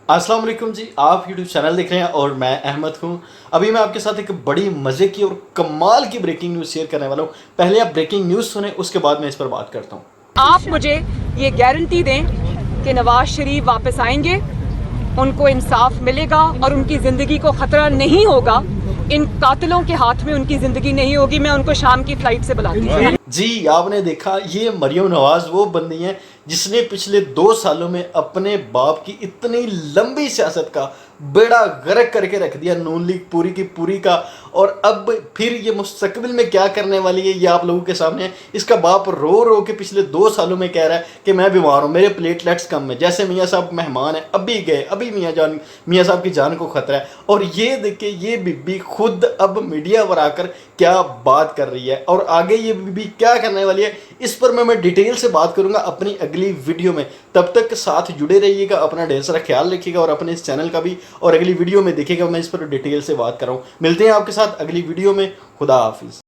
अस्सलाम वालेकुम जी, आप यूट्यूब चैनल देख रहे हैं और मैं अहमद हूं। अभी मैं आपके साथ एक बड़ी मज़े की और कमाल की ब्रेकिंग न्यूज़ शेयर करने वाला हूं। पहले आप ब्रेकिंग न्यूज़ सुने, उसके बाद मैं इस पर बात करता हूं। आप मुझे ये गारंटी दें कि नवाज शरीफ वापस आएंगे, उनको इंसाफ मिलेगा और उनकी ज़िंदगी को ख़तरा नहीं होगा। इन कातिलों के हाथ में उनकी ज़िंदगी नहीं होगी। मैं उनको शाम की फ़्लाइट से बुलाती हूँ। जी, आपने देखा, ये मरियम नवाज़ वो बंदी हैं जिसने पिछले 2 सालों में अपने बाप की इतनी लंबी सियासत का बेड़ा गर्क करके रख दिया, नून लीग पूरी की पूरी का। और अब फिर ये मुस्तकबिल में क्या करने वाली है ये आप लोगों के सामने है। इसका बाप रो रो के पिछले 2 सालों में कह रहा है कि मैं बीमार हूँ, मेरे प्लेटलेट्स कम है, जैसे मियाँ साहब मेहमान हैं, अभी गए, अभी मियाँ साहब की जान को खतरा है। और ये देखिए, ये बीबी खुद अब मीडिया पर आकर क्या बात कर रही है और आगे ये बीबी क्या करने वाली है, इस पर मैं डिटेल से बात करूंगा अपनी अगली वीडियो में। तब तक साथ जुड़े रहिएगा, अपना ढेर सारा ख्याल रखिएगा और अपने इस चैनल का भी, और अगली वीडियो में देखिएगा मैं इस पर डिटेल से बात कर रहा हूँ। मिलते हैं आपके साथ अगली वीडियो में। खुदा हाफिज़।